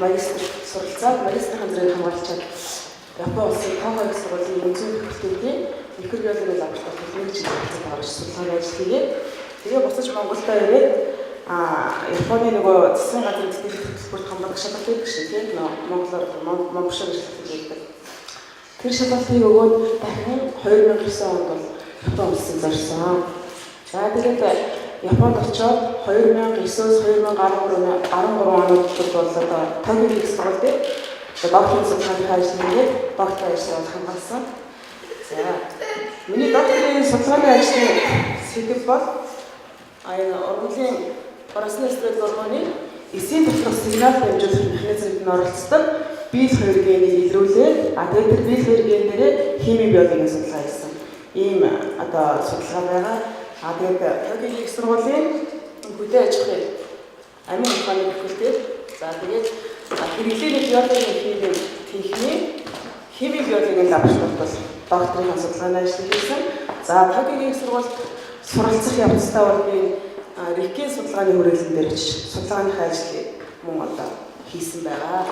магистр суралцаад магистрийн зэрэг хамгаалчаад Япон улсын Токио их сургуулийн үндэсний факультетийн микробиологийн лабораторид нэг жил ажиллаж судалгааны ажил хийгээд тэгээ буцаж Монголдо ирээд Японы нөгөө засгийн газрын тэтгэл хөтөлбөрт хамгаалах шалгалт өгөх шиг тийм Монголоор Монголшоо шалгалт өгдөг. Тэр шалгалтыг өгөөд дахин 2009 онд бол Япон улсын зорьсон. За тэгээд Японд очоод 2009-с 2013 онууд бол одоо Токио их сургуульд докторийн судалгааны ажил хийгээд докторийн ажлыг хамгаалсан. За миний докторийн судалгааны ажлын сэдэв бол энэ ургамлын оросны стресс гормоны эсийн доторх сигнал дамжуулах механизмд нь оролцдог биел 2 генийг илрүүлээд тэгээд тэр биел 2 ген дээр хими биологийн судалгаа хийсэн. Ийм одоо судалгаа байгаа. Тэгээд Токио их сургуулийн хөдөө аж ахуйн амин ухааны факультет за тэгээд хэрэглээний биологийн техникийн хими биологийн лабораторид бол докторийн судалгааны ажил хийсэн. За Токио их сургуульд суралцах явцдаа бол би Рикийн судалгааны хүрээлэн дээр очиж судалгааныхаа ажлыг мөн одоо хийсэн байгаа.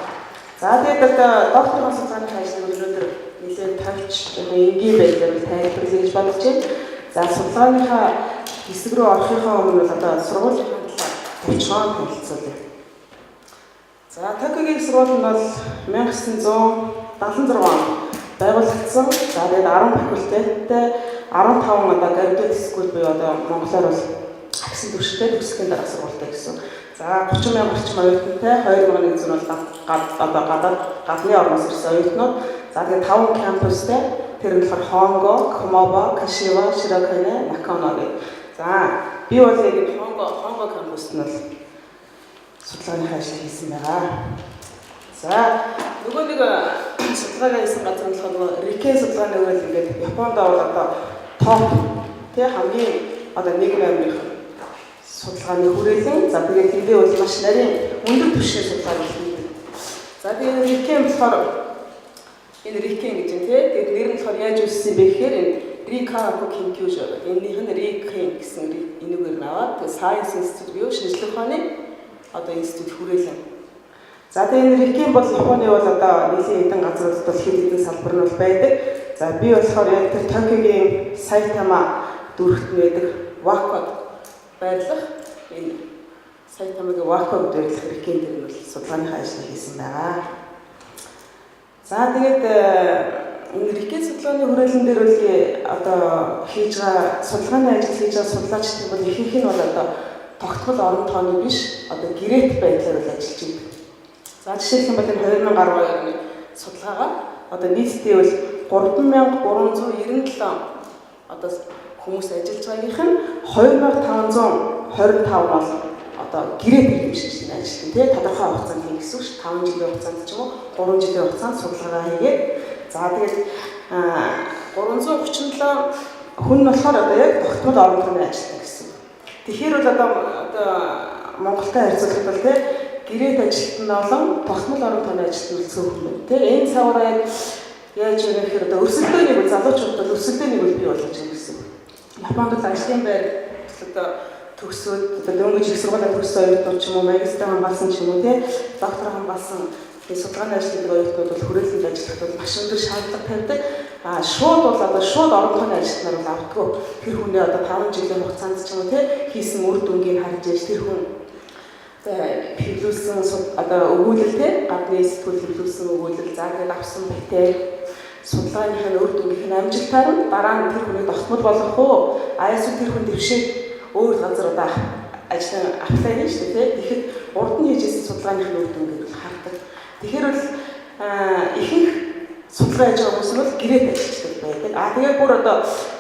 За тэгээд докторийн судалгааны ажлыг өнөөдөр нэлээд тавьж энгийн байдлаар тайлбарлая гэж бодож байна. За судалгааныхаа хэсэг рүү орохынхаа өмнө бол одоо сургуулийн хандлага төвчгөн танилцуулъя. За Токио их сургууль нь бол 1976 онд байгуулагдсан. За тэгээд 10 факультеттэй 15 одоо graduate school буюу одоо монголоор бол агсан түвшинтэй төгсгөлийн дарга сургуультай гэсэн. За 30,000 орчим оюутантай 2100 бол гадны орноос ирсэн оюутнууд. За тэгээд 5 кампустай тэр нь болохоор Хонго, Комобо, Кашива, Широкине, Накано гэх. За би бол яг Хонго кампуст нь бол судалгааны ажил хийсэн байгаа. За нөгөө нэг судалгаа хийсэн газар нь болохоор Рикен судалгааны үрэл ингээд Японд бол одоо топ тэг хамгийн одоо нэг номерын судалгааны хүрээлэн. За тэгээд тэндээ бол маш нарийн өндөр түвшний судалгаа хийдэг. За тэгээд Рикен болохоор энэ Рикен гэж юм тий. Тэгээд нэр нь болохоор яаж үүссэн бэ гэхээр энэ Рикако Кинкюж энэних нь Рикен гэсэн энэгээр наваад Science Institute буюу шинжлэх ухааны одоо институт хүрээлэн. За тэгээд энэ Рикен бол Японы бол одоо нийлэн эдэн газруудад бол хэд хэдэн салбар нь бол байдаг. За би болохоор яг тэр Токиогийн Сайтама дүрхт байдаг Вакод байрлах энэ Сайтамагийн Вакод байрлах Рикен дээр нь бол судалгааны ажил хийсэн байгаа. За тэгээд энэ Рикен судалгааны хүрээлэн дээр бол одоо хийж байгаа судалгааны ажил хийж байгаа судлаачдын бол ихэнх нь бол одоо тогтмол орон тооны биш одоо гэрээт байдлаар бол ажиллаж байна. За жишээлх юм бол энэ 2012 оны судалгаагаа одоо нийтдээ бол 3397 одоо хүмүүс ажиллаж байгаагийнх нь 2525 бол одоо гэрээт хэмжиж байна ажил тийм тодорхой хугацаанд хийх гэсэн үг ш 5 жилийн хугацаанд ч юм уу 3 жилийн хугацаанд судалгаа хийгээд за тэгээд 337 хүн нь болохоор одоо яг тогтмол орон тооны ажиллана гэсэн. Тэгэхээр бол одоо Монголтой харьцуулахад бол тийм гэрээт ажилтнууд болон тогтмол орон тооны ажилтнууд цөөхөн байна. Тэгээ энэ савраа яаж юм гэхээр одоо өрсөлдөөнийг бол залуучууд бол өрсөлдөөнийг бол бий болгож байгаа гэсэн. Японд бол ажлын байр одоо төгсөөд одоо дөнгөж их сургуулийн төгссөн оюутнууд ч юм уу магистр хамгаалсан ч юм уу тий доктор хамгаалсан судалгааны ажлын оюутнууд бол хүрээлэнд ажиллахад бол маш өндөр шаардлага тавьдаг. Шууд бол одоо шууд орон тооны ажилтнаар бол автгүй. Тэр хүний одоо 5 жилийн хугацаанд ч юм уу тий хийсэн үр дүнгийг харж ээж тэр хүн хэвлүүлсэн одоо өгүүлэл тий гадны сэтгүүл хэвлүүлсэн өгүүлэл заагаад авсан байтээ судалгааныхаа үр дүнгийн амжилтаар нь дараа нь тэр хүнийг тогтмол болгох уу эсвэл тэр хүн дэвшээ өөр газар одоо ажил аплай хийж шүү дээ. Тэгэхэд урд нь хийжсэн судалгааныхаа үр дүнгийг хардаг. Тэгэхээр бол ихэнх судалгаа хийж байгаа хүмүүс бол гэрээт ажилладаг байдаг. Тэгээд бүр одоо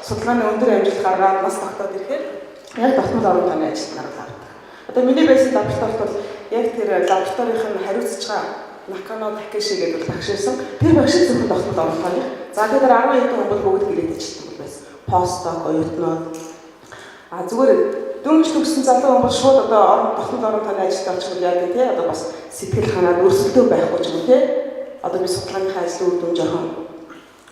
судалгааны өндөр амжилт гаргаад нас тогтоод ирэхээр яг тогтмол орон тооны ажилтнаар гардаг. Одоо миний байсан лабораторид бол яг тэр лабораторийн хариуцж байгаа Накано Такеши гэдэг багш байсан. Тэр багш зөвхөн тогтмол орон тооны. За тэгээд 10 хэдэн хүн бол бүгд гэрээт ажилладаг байсан. Постдок оюутнууд зүгээр дөнгөж төгссөн залуу хүн бол шууд одоо тогтмол орон тооны ажилд орчих юм яа гэдэг одоо бас сэтгэл ханаад өрсөлдөө байхгүй ч юм тий. Одоо би судалгааныхаа ажлын үр дүн жоохон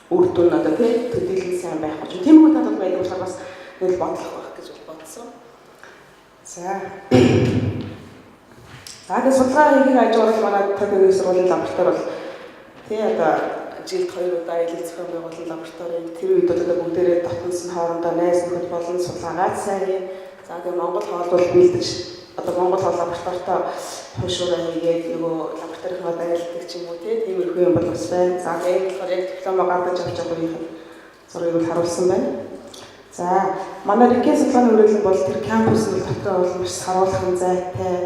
үр дүн одоо тий төдийлөн сайн байхгүй ч тийм үү надад байдаг болохоор бас нэг бодлого байх гэж бодсон. За Тэгээд судалгаа хийх ажил манай төгөөгийн сургуулийн лаборатори бол тий одоо жилд 2 удаа ээлж зохион байгуулсан лабораторийн тэр үед одоо бүгдээрээ дотнос нь хоорондоо найз нөхөд болон судалгаагаа сайн хий. За тэгээд Монгол хоол бол бэлдэж одоо Монгол хоол лабораторитой хушуураа хийгээд нөгөө лабораторийнхаа дайралдаг ч юм уу тиймэрхүү юм бол бас байна. За тэгээд болохоор яг диплома гаргаж авч байгаа үеийн зургийг бол харуулсан байна. За манай Рикийн судалгааны үргэлжлэл бол тэр кампусны дотор бол маш саруулхан зайтай.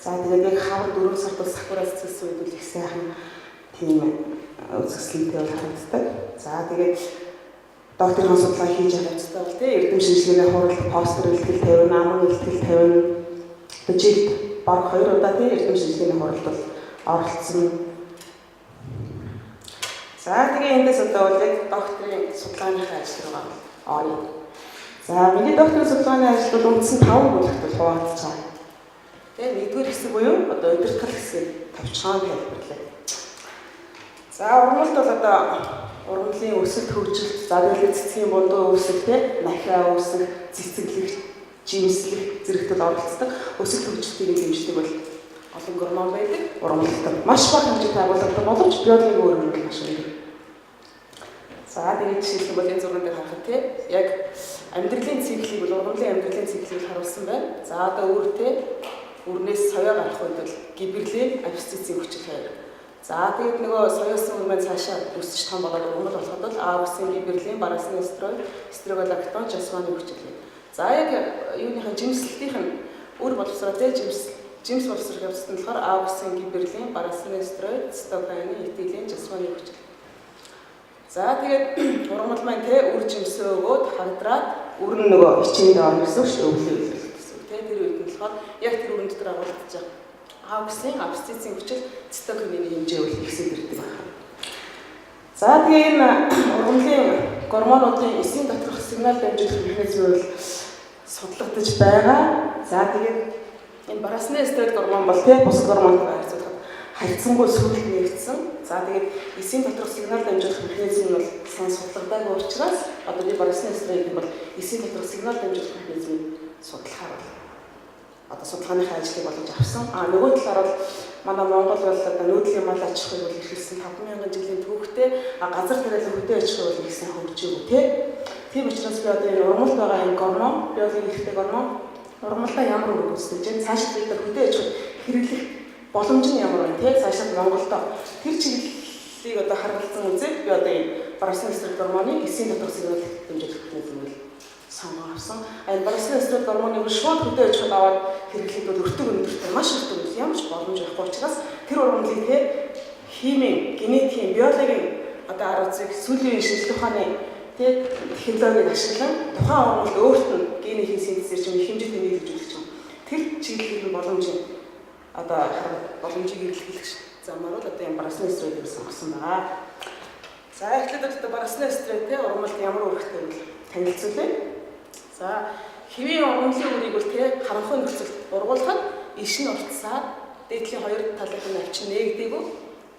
За тэгээд яг хавар 4 сард бол сакураас цэцсэн үед л их сайхан тийм үзэсгэлэнтэй бол харагддаг. За тэгээд докторийн судалгаа хийж авчихсан бол тийм эрдэм шинжилгээний хурал постэр илтгэл тавина, аман илтгэл тавина. Тэгээд жилд баг 2 удаа тийм эрдэм шинжилгээний хуралд бол оролцсон. За тэгээд эндээс одоо бол яг докторийн судалгааны ажил руу оръё. За миний докторийн судалгааны ажил бол үндсэн 5 бүлэгт бол хуваагдаж байгаа. Тэгээд нэгдүгээр хэсэг буюу одоо удирдах хэсгийг товчхон тайлбарлая. За ургамалд бол одоо ургамлын өсөлт хөгжилт, задлын цэцгийн бундуу үүсэлтэй, нахиа үүсэх, цэцэглэх, жимслэх зэрэгт оролцдог. Өсөлт хөгжилтийг дэмждэг бол олон гормон байдаг. Ургамалд маш бага хэмжээтэй агуулгатай боловч биологийн өөрчлөлт маш өндөр. За тэгээд жишээлбэл бол энэ зурган дээр харахад тийм яг амьдралын циклийг бол ургамлын амьдралын циклийг харуулсан байна. За одоо үрнээс соёо гарах үед бол гиберлийн абсциссын хүчил хоёр. За тэгээд нөгөө соёосон үрмэн цаашаа өсөж том болоод ургамал болоход бол А үсгийн гиберлийн барасны эстрогон, эстрогонлактон, жасманы хүчил. За яг юуныхаа жимслэлтийнх нь үр боловсроо дээр жимс боловсрол явуулсан болохоор А үсгийн гиберлийн барасны эстрогон, цитокайны, этилийн, жасманы хүчил. За тэгээд ургамал маань үр жимсөө өгөөд хагдраад үр нь нөгөө ичээнд орно гэсэн шүү өвлөө. Тэр үед нь болохоор яг тэр өрн дотор агуулгаж байгаа. Ауксын абсциссын хүчил цитокинины хэмжээ бол ихсэж ирдэг байна. За тэгээ энэ ургамлын гормонуудын эсийн доторх сигнал дамжуулах механизм бол судлагдаж байгаа. За тэгээд энэ барасны эстрогон гормон бол бус гормонтой харьцуулахад харьцангуй сүүлд нэгдсэн. За тэгээд эсийн доторх сигнал дамжуулах механизм нь бол сайн судлагдаагүй учраас одоо би барасны эстрогон бол эсийн доторх сигнал дамжуулах механизмыг судлахаар одоо судалгааныхаа ажлыг боломж авсан. Нөгөө талаар бол манай Монгол бол одоо нүүдлийн мал аж ахуйг бол ихэлсэн 5,000 жилийн түүхтэй газар тариалан хөдөө аж ахуй бол ихсэн хөгжөөг тийм учраас би одоо энэ ургамалд байгаа энэ гормон, биологийн эрхтэй гормон ургамалдаа ямар үр өгүүлж байна? Цаашид бид хөдөө аж ахуйг хэрэглэх боломж нь ямар вэ? Цаашид Монголдо тэр чиглэлийг одоо харгалзан үзээд би одоо энэ барасны эсрэг гормоныг эсийн доторх сигнал дамжуулах механизмыг сонгон авсан. Энэ барасны эсрэг гормоныг шууд хөдөө аж ахуйд аваад хэрэглэхэд бол өртөг өндөртэй маш өртөг үйл ямар ч боломж байхгүй учраас тэр ургамлыг химийн, генетикийн, биологийн одоо арга зүйг сүүлийн шинжилгээ ухааны технологиг ашиглан тухайн ургамлд өөрт нь генийн синтезээр ч юм их хэмжээтэй нийлүүлж юм. Тэр чиглэлийн боломжийг одоо боломжийг эрэлхийлэх замаар бол одоо энэ барасны эсрэгийг сонгосон байгаа. За эхлээд одоо барасны эсрэг ургамлд ямар үүрэгтэй вэ танилцуулъя. За хэвийн ургамлын үрийг бол харанхуй нөхцөлд ургуулхад иш нь уртсаад дээдлийн хоёр талын навчин нээгдээгүй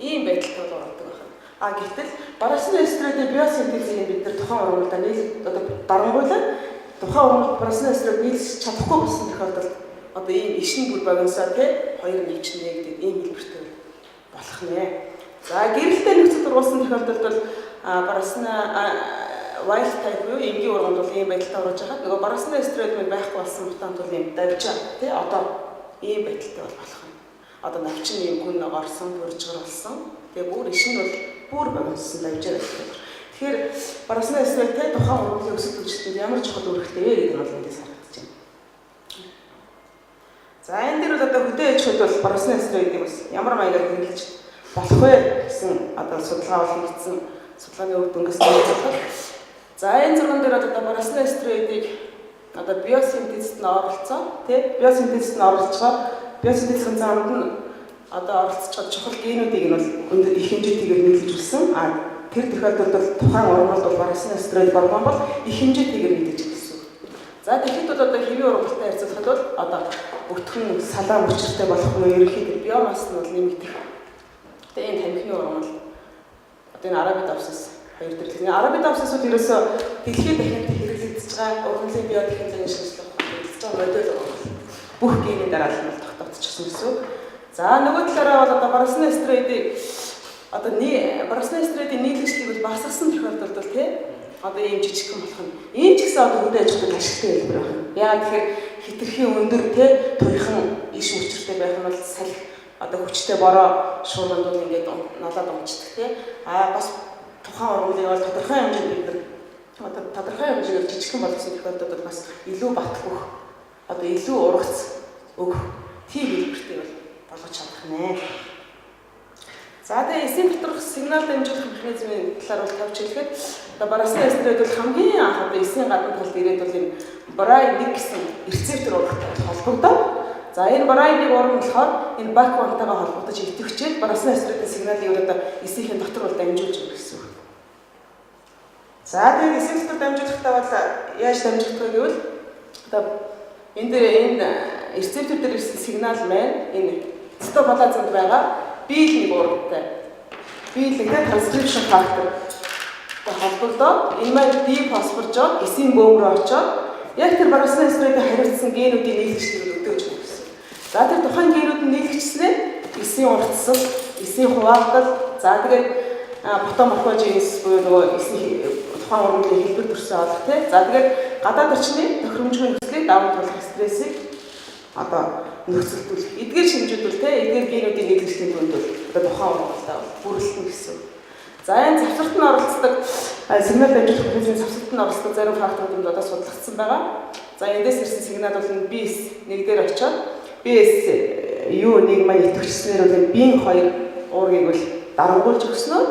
ийм байдалтай бол ордог байна. Гэтэл барасны эстрогений биосинтезийг бид нар тухайн ургамлдаа нийлж одоо дарангуйлаад тухайн ургамлд барасны эстрог нийлж чадахгүй болсон тохиолдолд одоо ийм ишин бүр богиносоо хоёр навчин нээгдээд ийм хэлбэртэй болох нэ. За гэрэлтэй нөхцөлд ургуулсан тохиолдолд бол барасны wild type буюу энгийн ургамал бол ийм байдалтай орж байхад нөгөө барасны эстроген байхгүй болсон мутант бол ийм давжаа одоо ийм байдалтай болох юм. Одоо навчин ийм гүн орсон, бүржгэр болсон. Тэгээ бүр иш нь бол бүр богиносон давжаа байдаг. Тэгэхээр барасны эстрогтэй тухайн ургамлын өсөлт хөгжилтөнд ямар чухал үүрэгтэй вэ гэдэг нь бол эндээс харагдаж байна. За энэ дээр бол одоо хөдөө аж ахуйд бол барасны эстрогыг бас ямар маягаар хэрэглэж болох вэ гэсэн одоо судалгаа бол хийгдсэн. Судалгааны үр дүнгээс нэлээд за энэ зурган дээр одоо барасны эстрогыг одоо биосинтезд нь оролцоо биосинтезд нь оролцоо биосинтезийн замд нь одоо оролцож чухал генүүдийг нь бол өндөр их хэмжээтэйгээр нийлүүлсэн. Тэр тохиолдолд бол тухайн ургамалд бол барасны эстрог гормон бол их хэмжээтэйгээр нийлж ирсэн. За тэгэхэд бол одоо хэвийн ургамалтай харьцуулахад бол одоо өтгөн салаа мөчөртэй болох нь ерөнхийдөө биомасс нь бол нэмэгдэх. Тэгээ энэ тамхины ургамал одоо энэ арабид авсас хоёр төрлийн арабид авсас бол ерөөсөө дэлхийн дахинд хэрэглэгдэж байгаа ургамлын биотехнологийн шинжилгээ хэрэглэж байгаа модель бүх генийн дараалал нь тогтоогдчихсон гэсэн. За нөгөө талаараа бол одоо Брасны стрейдийг одоо Брасны стрейдийн нийлэгчлийг бол багасгасан тохиолдолд бол тий одоо ийм жижигхэн болох нь энэ ч гэсэн одоо хөдөө аж ахуйн ашигтай хэлбэр байна. Яагаад тэгэхээр хитрхийн өндөр тий туйхан иш мөчөртэй байх нь бол салхи одоо хүчтэй бороо шуурганд бол ингээд налаад унцдаг тий бас тухайн ургамлыг бол тодорхой хэмжээнд бид нар одоо тодорхой хэмжээгээр жижигхэн болгосон тохиолдолд бас илүү батгах одоо илүү ургац өгөх тийм хэлбэртэй болгож чадах нэ. За тэгээ эсийн доторх сигнал дамжуулах механизмын талаар бол тавьж хэлэхэд одоо Брасны стрейд бол хамгийн анх одоо эсийн гадна талд ирээд бол энэ BRI-1 гэсэн рецептор урагтай холбогдоод за энэ BRI-1 ураг нь болохоор энэ баквантайгаа холбогдож идэвхжээд Брасны стрейдийн сигналыг одоо эсийн дотор бол дамжуулж өгөх гэсэн үг. За тэгээд эсийн дотор дамжуулахдаа бол яаж дамжуулах вэ гэвэл одоо энэ рецептор дээр ирсэн сигнал маань энэ цитоплазмд байгаа биелний урагтай. Биелэгтэй транскрипшн фактор холбогдоод энэ маань дифосфоржоод эсийн бөөм рүү очоод яг тэр Брасны стрейдэд хариуцсан генүүдийн нийлэгчлийг өдөөж өгнө гэсэн. За тэр тухайн генүүд нь нийлэгчснээр эсийн уртсал, эсийн хуваагдал, за тэгээд ботоморфоженез буюу нөгөө эсийн тухайн ургамлын хэлбэр төрсөн олох тий. За тэгээд гадаад орчны тохиромжгүй нөхцөлийг давуу туулах стрессийг одоо нөхцөлдүүлэх. Эдгээр шинжүүд бол тий эдгээр генүүдийн нийлэгчлийн дүнд бол одоо тухайн ургамлаа бүрэлдэн гэсэн. За энэ завсарт нь оролцдог сигнал дамжуулах механизмын завсарт нь оролцдог зарим факторууд одоо судлагдсан байгаа. За эндээс ирсэн сигнал бол BS1 дээр очиод BS1 маань идэвхжснээр бол BN2 уургийг бол дарангуулж өгснөөр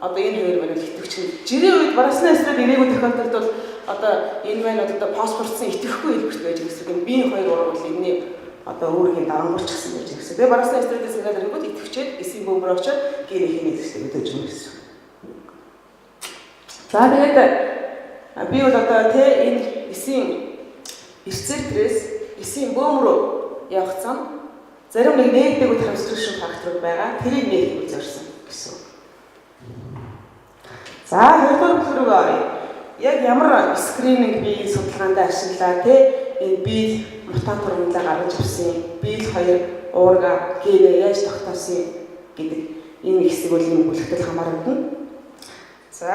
одоо энэ хоёр маань идэвхжин. Жирийн үед Брасны стрейд ирээгүй тохиолдолд бол одоо энэ маань одоо фосфорцсон идэвхгүй хэлбэртэй байж гэсэн. BN2 уург бол энэний одоо өөрийн дарангуулж гэсэн байж гэсэн. Тэгээ Брасны стрейдийн сигнал ирэнгүүт идэвхжээд эсийн бөөм рүү очиод генийн хэмнэлтийг өдөөж өгнө гэсэн. За тэгээд би бол одоо тий энэ эсийн рецепторээс эсийн бөөм рүү явах зам зарим нэг нээлттэйг транскрипшн факторууд байгаа. Тэрийг нээлтгүүл зорьсон гэсэн. За хоёрдугаар бүлэг оръё. Яг ямар скрининг би судалгаанд ашиглаа тий энэ биел мутант ургамлаа гаргаж авсан, биел 2 уурга генээ яаж тогтоосон гэдэг энэ хэсэг бол энэ бүлэгтэл хамаарна. За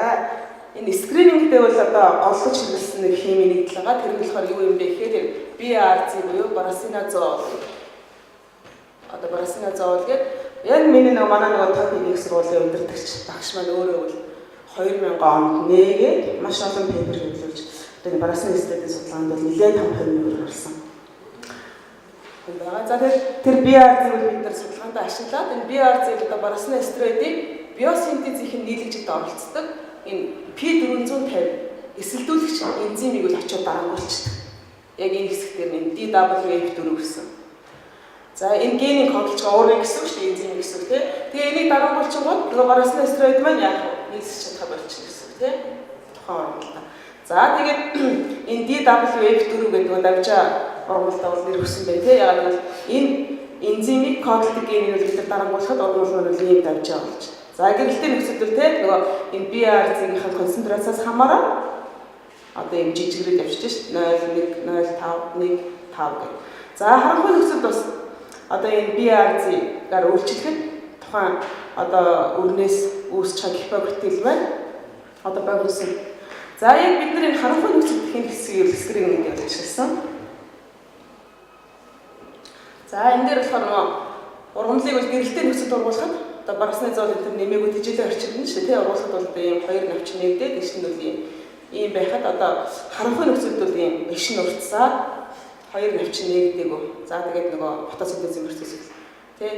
энэ скринингдээ бол одоо голлож хэрэглэсэн нэг химийн нэгдэл байгаа. Тэр нь болохоор юу юм бэ гэхээр BRZ буюу Брасиназол. Одоо Брасиназол гэдэг яг миний нэг манай нэг тохиолдол сургуулийн удирдагч багш маань өөрөө бол 2000 онд нээгээд маш олон пейпер хэвлүүлж одоо энэ Брасны стрейдийн судалгаанд бол нэлээд том хэмжээгээр гарсан. За тэр BRZ бол бид нар судалгаанд ашиглаад энэ BRZ одоо Брасны стрейдийг биосинтезийн нийлэгжилд оролцдог энэ P450 эсэлдүүлэгч энзимийг бол очиод дарангуулчихдаг. Яг энэ хэсэг дээр нь DWF4 гэсэн. За энэ генийн кодолж байгаа уурыг гэсэн үг шүү дээ энзим гэсэн үг тий. Тэгээ энийг дарангуулчихгод нөгөө Брасны стрейд маань яг нийлсэж чадах болчихно гэсэн үг тий. Тухайн ургамлаа. За тэгээд энэ DWF4 гэдэг нөгөө давжаа ургамлаа бол нэр өгсөн бай тий. Яг нь энэ энзимийг кодолдог генийг бид нар дарангуулахад ургамлаа нь ийм давжаа болж. За гэрэлтийн нөхцөлд тий нөгөө энэ BRZ-ийн концентрацаас хамаараа одоо ийм жижигрээд явчихж шүү дээ 0.1 0.5 1 5 гэх. За харанхуй нөхцөлд бас одоо энэ BRZ-гаар үйлчлэхэд тухайн одоо өрнөөс үүсч байгаа гипокритил байна. Одоо байгуулсан. За яг бид нар энэ харанхуй нөхцөлд хэн хэсгийг скрининг гэж ашигласан. За энэ дээр болохоор нөгөө ургамлыг бол гэрэлтийн нөхцөлд ургуулхад одоо Брасны зол энэ нэмээгүй тэжээлээ орчилно шүү дээ. Ургуулхад бол одоо ийм хоёр навч нэгдээд иш нь бол ийм байхад одоо харанхуй нөхцөлд бол ийм иш нь уртсаа хоёр навч нэгдээгүү. За тэгээд нөгөө фотосинтезийн процесс тий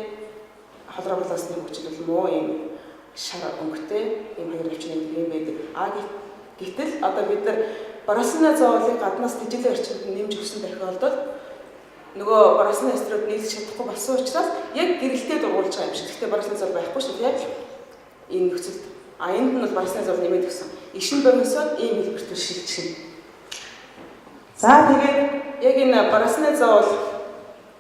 холрогласны хүчил бол муу ийм шар өнгөтэй ийм хоёр навч нэгдэг юм байдаг. Гэтэл одоо бид нар Брасны зоолыг гаднаас тэжээлийн орчинд нэмж өгсөн тохиолдолд нөгөө Брасны стрейд нийлж чадахгүй болсон учраас яг гэрэлтээ дургуулж байгаа юм шиг. Гэхдээ Брасны зол байхгүй шүү дээ. Энэ нөхцөлд энд нь бол Брасны зол нэмээд өгсөн. Ишин бомсоод ийм хэлбэртэй шилжчихнэ. За тэгээд яг энэ Брасны зол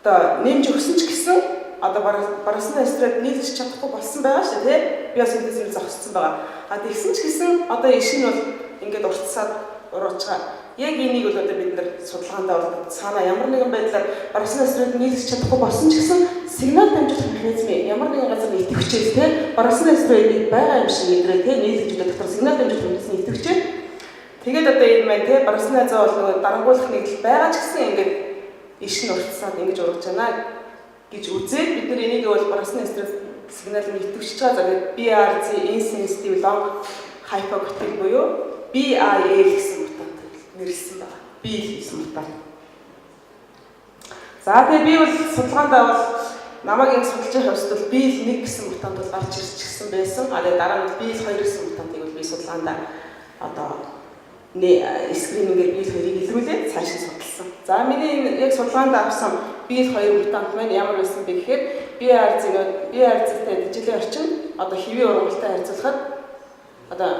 одоо нэмж өгсөн ч гэсэн одоо Брасны стрейд нийлж чадахгүй болсон байгаа шүү дээ. Биосинтезээр зогссон байгаа. Тэгсэн ч гэсэн одоо ишин бол ингээд уртсаад урууч байгаа. Яг энийг бол одоо бид нэр судалгаандаа бол цаана ямар нэгэн байдлаар баруусны эсрэг нийлж чадахгүй болсон ч гэсэн сигнал дамжуулах механизмын ямар нэгэн газар идэвхжээ те баруусны эсрэг байгаа юм шиг идрээ те нийлж удаа дотор сигнал дамжуулах механизм идэвхжээ. Тэгээд одоо энэ маань те баруусны заа бол нөгөө дарангуулах нэгдэл байгаа ч гэсэн ингээд иш нь уртсаад ингэж ургаж байна гэж үзээд бид нар энийг бол баруусны эсрэг сигнал нь идэвхжиж байгаа. За BRZ insensitive long hypoxic буюу BIL гэсэн мутант нэрлсэн байна. B гэсэн мутант. За тэгээ би бол судалгаандаа бол намайг ингэ судалж байгаа хувьд бол BIL1 гэсэн мутант бол гарч ирчихсэн байсан. А тэгээ дараа нь BIL2 гэсэн мутантыг бол би судалгаандаа одоо скринингээр BIL2-ыг илрүүлээд цаашаа судалсан. За миний яг судалгаанд авсан BIL2 мутант маань ямар байсан бэ гэхээр BRZ-тэй дэжлээ орчин одоо хэвийн ургамалтай харьцуулахад одоо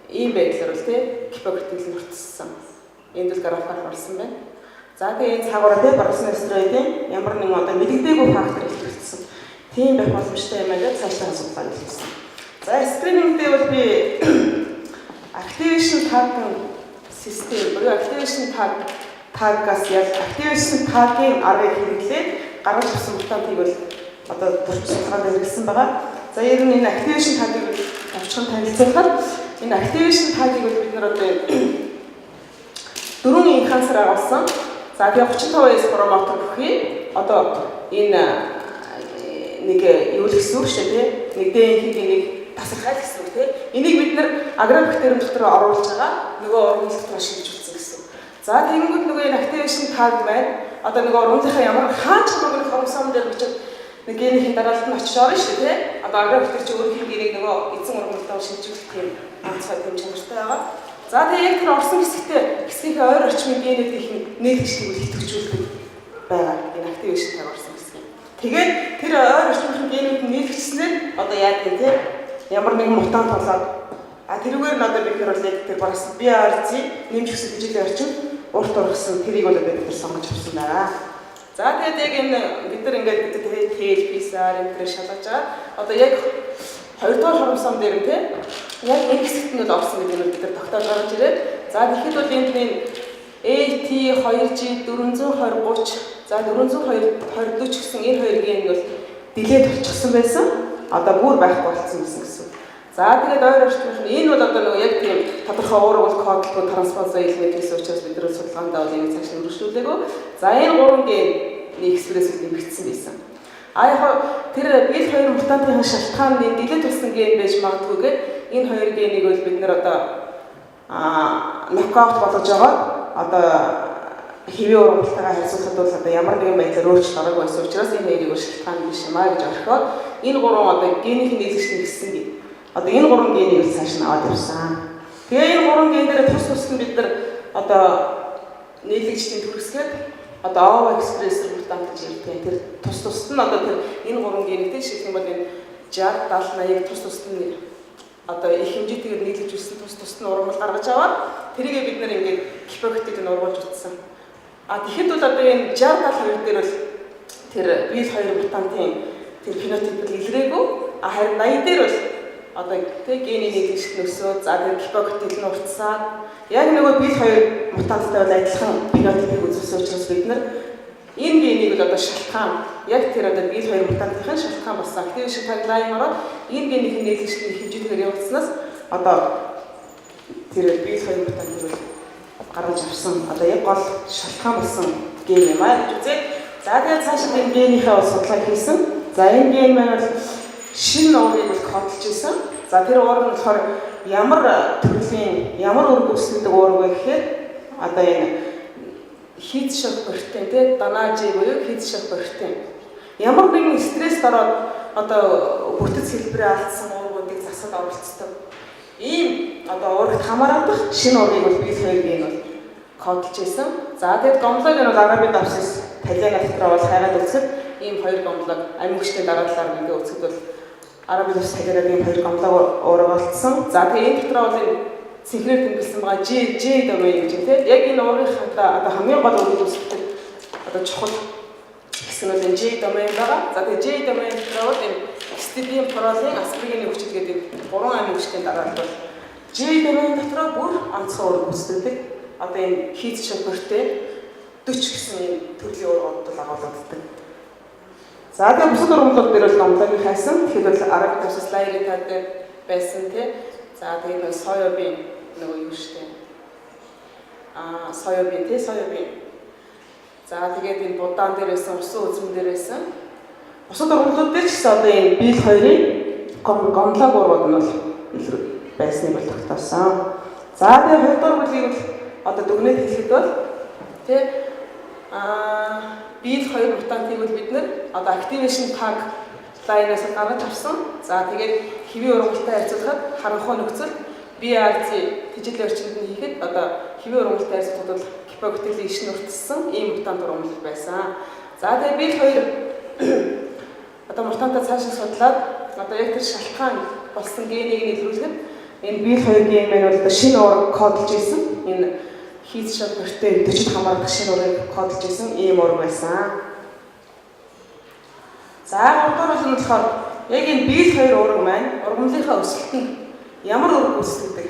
ийм байдлаар бол тий гипокортикл нуртсан. Энд л графаар гарсан байна. За тэгээ энэ цаагаараа тий баруусны эстрогены ямар нэгэн одоо мэдэгдээгүй фактор илэрхийлсэн. Тийм байх боломжтой юм аа цаашдаа судалгаа хийсэн. За скринингдээ бол би activation tagging систем буюу activation tag-аас яг activation tag-ийн аргыг хэрэглээд гаргаж авсан мутантыг бол одоо судалгаанд хэрэглэсэн байгаа. За ер нь энэ activation tag-ыг авчихсан танилцуулахад энэ activation tag-ыг бол бид нар одоо дөрвөн enhancer агуулсан. За тэгээ 35S промотор бүхий одоо энэ нэг юу л гэсэн үг шүү дээ. Нэг ДНХ-ийг нэг тасархай гэсэн үг тийм. Энийг бид нар агробактериум дотор оруулж байгаа нөгөө ургамал дотор шилжүүлсэн гэсэн. За тэгэнгүүт нөгөө энэ activation tag маань одоо нөгөө ургамлынхаа ямар хаач нөгөө хромосом дээр бичиж нэг генийн дараалт нь очиж орно шүү дээ. Одоо агробактери чи өөрийнхөө генийг нөгөө эзэн ургамалтаа шилжүүлэх юм онцгой юм чанартай байгаа. За тэгээ яг тэр орсон хэсгийн ойр орчмын генүүдийн нийлэгчдийг идэвхжүүлдэг байгаа. Энэ activation tag орсон хэсэг. Тэгээд тэр ойр орчмын генүүд нийлэгчснээр одоо яа гэх юм ямар нэгэн мутант болоод тэрүүгээр нь одоо бид нар бол яг тэр бараас BRZ нэмж өгсөн дэжлээ орчин урт ургасан тэрийг бол бид нар сонгож авсан байна. За тэгээд яг энэ бид нар ингээд TL PCR энэ шалгаж байгаа. Одоо яг 2 дугаар хромосом дээр нь яг нэг хэсэгт нь бол орсон гэдэг нь бид нар тогтоож гаргаж ирээд за тэгэхэд бол энд нь AT2G 420-30 за 420-40 гэсэн энэ хоёр ген бол дилет болчихсон байсан. Одоо бүр байхгүй болсон гэсэн. За тэгээд ойр орчмын энэ бол одоо нөгөө яг тийм тодорхой уургал кодлгүй транспозо элемент гэсэн учраас бид нар судалгаандаа бол энэ цааш өргөжлүүлээгөө. За энэ 3 ген экспресс нэмэгдсэн байсан. Яг тэр BIL2 мутантын шалтгаан нь дилет болсон ген байж магадгүйгээр энэ хоёр генийг бол бид нар одоо нокаут болгож байгаа. Одоо хэвийн ургамалтайгаа харьцуулахад бол одоо ямар нэгэн байдлаар өөрчлөлт ороогүй байсан учраас энэ хоёрыг шалтгаан биш юм аа гэж орхиод энэ 3 одоо генийн нийлэгч нь гэсэн гээ. Одоо энэ 3 генийг цааш нь аваад явсан. Тэгээ энэ 3 ген дээр тус нь бид нар одоо нийлэгчдийн төрөсгөөд одоо OVA экспрессор мутант гэж ярьдаг. Тэр тус нь одоо тэр энэ 3 гентэй шилхэн бол энэ 60 70 80 тус нь одоо их хэмжээтэйгээр нийлж үзсэн тус нь ургамал гаргаж аваад тэрийг бид нар ингээд гипокортикл нь ургуулж утсан. Тэгэхэд бол одоо энэ 60-72 дээр бол тэр BIL2 мутантын тэр фенотип илрээгүй. Харин 80 дээр бол одоо тэг гений нийлэгчт нөсөө за тэр гипокортикл нь уртсаад яг нөгөө BIL2 мутанттай бол адилхан фенотипийг үзүүлсэн учраас бид нар энэ генийг бол одоо шалтгаан яг тэр одоо BIL2 мутантын шалтгаан болсон activation tag-line ороод энэ генийн нийлэгчтийн хэмжээтэйгээр явуулснаас одоо тэр BIL2 мутантыг бол гаргаж авсан. Одоо яг гол шалтгаан болсон ген юм аа гэж үзээд за тэгээд цаашаа энэ генийхээ судалгаа хийсэн. За энэ ген маань бол шинэ уурыг бол кодолж исэн. За тэр уур нь болохоор ямар төрлийн ямар үр гүйцэтгэдэг уур вэ гэхээр одоо энэ heat shock protein тэ данажи буюу heat shock protein. Ямар нэгэн стресс ороод одоо бүртгэц хэлбэрээ алдсан ууруудыг засад оролцдог. Ийм одоо уурт хамааруулах шинэ уурыг бол BIL2 ген бол кодолж исэн. За тэгээд гомлог нь бол арабид авсис талиана дотор бол хайгаад үзэхэд ийм хоёр гомлог амин хүчтэй дараалалаар ингээ үзэхэд бол арабид авсис талианад ийм хоёр гомлог уур болцсон. За тэгээд энэ дотор бол энэ синхрээр тэмдэглэсэн байгаа J домен гэж тийм яг энэ уурынхаа одоо хамгийн гол үйл үүсгдэг одоо чухал гэсэн нь энэ J домен байгаа. За тэгээд J домен дотор бол энэ стидиум пролин аспаргины хүчил гэдэг 3 амин хүчтэй дараалал бол J домен дотор бүр онцгой ур үүсгдэг. одоо энэ хийц шопортэй 40 гэсэн юм төрлийн ургууд агуулдаг. За тэгээ бусад ургамлууд дээр бол номлогийг хайсан. Тэгэхээр бол араб төвс слайритад байсан тий. За тэгээ нэг соёбын нөгөө юу штэ. Соёбын тий соёбын. За тэгээд энэ будаан дээр байсан, усан үзмэн дээр байсан. Бусад ургамлууд дээр ч гэсэн одоо энэ биел хоёрын гомлог ургууд нь бол байсныг бол тогтоосон. За тэгээ хоёрдугаар бүлгийг бол одоо дүгнээд хэлэхэд бол тий биел хоёр мутантыг бол бид нэр одоо activation tag line-аас гаргаж авсан. За тэгээд хэвийн ургамалтай харьцуулахад харанхуй нөхцөл BRZ тэжээлийн орчинд нь хийхэд одоо хэвийн ургамалтай харьцуулахад бол гипокотилийн ишин уртсан ийм мутант ургамал байсан. За тэгээд биел хоёр одоо мутантаа цаашаа судлаад одоо яг тэр шалтгаан болсон генийг нийлүүлэхэд энэ биел хоёр ген маань бол одоо шинэ ураг кодолж ирсэн. Энэ хийц шопортой 40 хамаардаг шинэ ураг кодолж ирсэн ийм ураг байсан. За гуравдугаар нь болохоор яг энэ биел хоёр ураг маань ургамлынхаа өсөлтөнд ямар ураг үүсгэдэг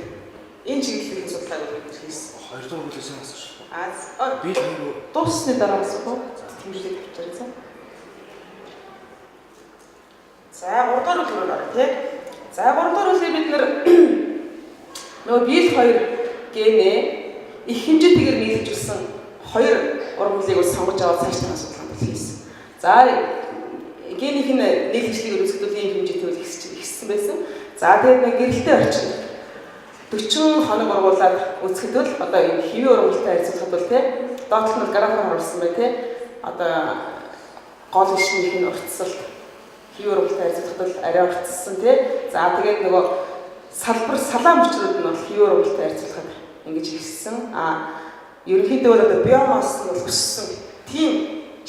энэ чиглэлийн судалгааг бид хийсэн. Хоёрдугаар бүлээс нь асууж. Биел хоёр дуусны дараа асуух тэмдэглэж авчихсан. За гуравдугаар бүлгээр орё тий. За гуравдугаар бүлгийг бид нөгөө биел хоёр генэ их хэмжээтэйгээр нийлжүүлсэн хоёр ургамлыг сонгож аваад цаашдаа судалгаанд хийсэн. За генийх нь нийлжлийг үзэхэд ийм хэмжээтэй бол ихссэн байсан. За тэгээд нэг гэрэлтэй орчин 40 хоног ургуулад үзэхэд бол одоо энэ хэвийн ургамалтай харьцуулахад бол тий доотлох нь графаар харуулсан бай тий одоо гол ишнийх нь уртсалт хэвийн ургамалтай харьцуулахад бол арай уртссан тий. За тэгээд нөгөө салбар салаан мөчрүүд нь бол хэвийн ургамалтай харьцуулахад ингэж ихссэн. Ерөнхийдөө бол одоо биомасс нь өссөн тийм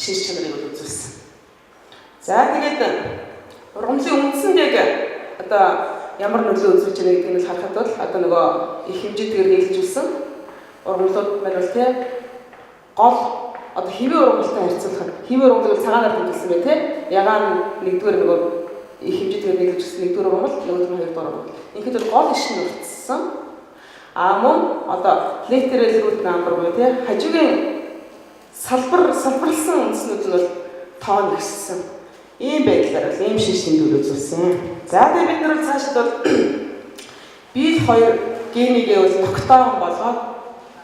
шинж чанарыг бол үзүүлсэн. За тэгээд ургамлын үндсэнд яг одоо ямар нөлөө үзүүлж байгаа гэдгийг харахад бол одоо нөгөө их хэмжээтэйгээр нийлжүүлсэн ургамлууд маань бол тий гол одоо хэвийн ургамалтай харьцуулахад хэвийн ургамлыг цагаанаар тэмдэглэсэн бай тий ягаан нэгдүгээр нөгөө их хэмжээтэйгээр нийлжүүлсэн нэгдүгээр ургамал нөгөөх нь хоёрдугаар ургамал. Ингээд бол гол иш нь уртсан. Мөн одоо lateral root number буюу тий хажуугийн салбарлсан үндснүүд нь бол тоон ихссэн. Ийм байдлаар ийм шинж тэмдэг үзүүлсэн. За тэгээд бид нар цаашид бол биел хоёр генийгээ бол ноктон болгоод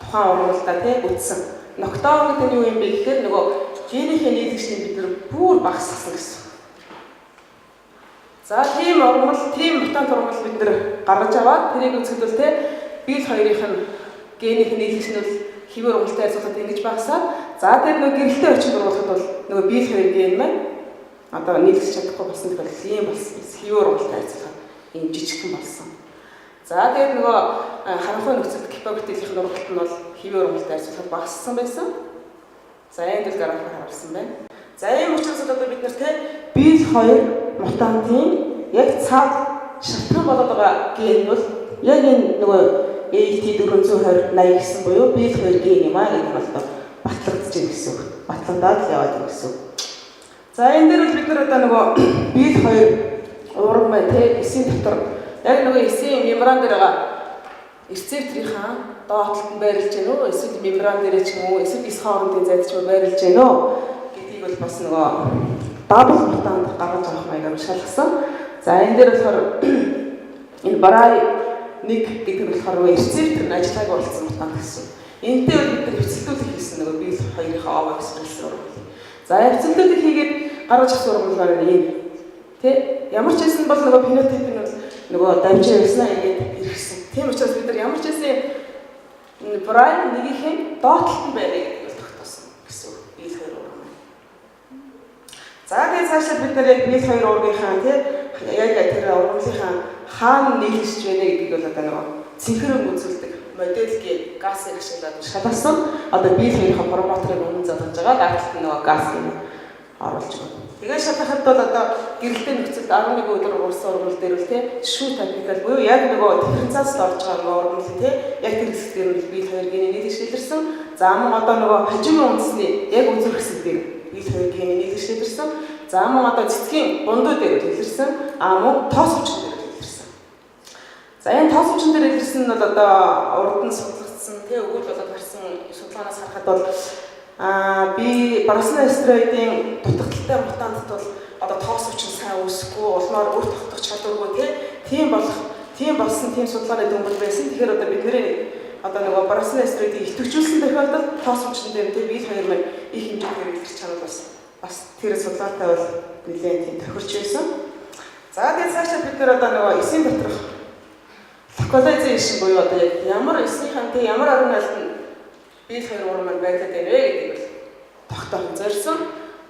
тухайн ургамалдаа тий үтсэн. Ноктон гэдэг нь юу юм бэ гэхээр нөгөө генийхээ нийлэгчнийг бид нар бүр багасгасан гэсэн. За тийм ургамал, тийм мутант ургамал бид нар гаргаж аваад тэрийг үзэхэд бол тий биел хоёрынх нь генийх нийлэгч нь бол хэвийн ургамалтай харьцуулахад ингэж багасаад за тэгээд нөгөө гэрэлтэй орчинд ургуулахад бол нөгөө биел хоёр ген маань одоо нийлж чадахгүй болсон тохиолдол ийм болсон. Хэвийн ургамалтай харьцуулахад ийм жижигхэн болсон. За тэгээд нөгөө харанхуй нөхцөлд гипокотилийн ургалт нь бол хэвийн ургамалтай харьцуулахад багассан байсан. За энд л графаар харуулсан байна. За ийм учраас одоо бид нар те биел хоёр мутантын яг цаад шалтгаан болоод байгаа ген бол яг энэ нөгөө AT420 80 гэсэн буюу биел хоёр ген юм аа гэдэг нь бол батлагдаж байна гэсэн үг. Батлагдаад яваад байна гэсэн үг. За энэ дээр бол бид нар одоо нөгөө биел хоёр ураг маань те эсийн дотор яг нөгөө эсийн мембран дээр байгаа рецепторынхаа доотлолд нь байрлаж байна уу? Эсвэл мембран дээр ч юм уу? Эсвэл эс хоорондын зайд ч юм уу байрлаж байна уу? Гэдгийг бол бас нөгөө дабл мутант гаргаж авах маягаар шалгасан. За энэ дээр болохоор энэ барай нэг гэдэг нь болохоор рецептор нь ажиллагааг болсон мутант гэсэн. Энтэй бол бид нар хэвцэлдүүлэх хийсэн нөгөө биел хоёрынхаа ов экспресс ураг. За хэвцэлдүүлэх хийгээд гаргаж авсан ургамал байна ийм. Тэ ямар ч хэсэн бол нөгөө фенотип нь бол нөгөө дамжин явснаа ингээд ирсэн. Тийм учраас бид нар ямар ч хэсэн брайн нэгийнхэн доотлолт нь байрыг бол тогтоосон гэсэн үг. Биел хоёр ургамал. За тэгээд цаашаа бид нар яг биел хоёр ургийнхаа тий яг тэр ургамлынхаа хаана нийлж байна гэдгийг бол одоо нөгөө цэнхэрэн үзүүлдэг модельгийн газыг ашиглаад шалгасан. Одоо биел хоёрын промоторыг өмнө залгаж байгаа дааталт нь нөгөө газ юм оруулж байгаа. Тэгээд шалгахад бол одоо гэрэлтэй нөхцөлд 11 өдөр уурсан ургамал дээр үл тий шүү топикал буюу яг нөгөө дифференциацд орж байгаа нөгөө ургамал тий яг тэр хэсгээр нь биел хоёр гений нийлж илэрсэн. За мөн одоо нөгөө хажуугийн үндэсний яг үзүүр хэсэг дээр биел хоёр гений нийлж илэрсэн. За мөн одоо цэцгийн бундуу дээр илэрсэн. Мөн тоос хүчин дээр илэрсэн. За энэ тоос хүчин дээр илэрсэн нь бол одоо урд нь дутагдсан тий өгүүл болоод гарсан судалгаанаас харахад бол би Барселона стероидын дутагдaltaй мутантд бол одоо тоос өвчин сайн үүсэхгүй улмаар өөр тогтох чадваргүй тийм болсон тийм судалгааны дүнбэл байсан. Тэгэхээр одоо бидний одоо нөгөө Барселона стероидыг идэвхжүүлсэн тохиолдолд тоос өвчнөд тийм биед хоёр маань их хэмжээгээр илэрч чадвал бас тэр судалгаатай бол нэлээд тийм тохирч байсан. За тэгээд цаашаа бид нэр одоо нөгөө эсийн доторх локализашн буюу одоо яг ямар эснийхэн тэг ямар орон айлтанд биед хоёр уран маань байгаад байна вэ гэдгийг бол тогтоох зорьсон.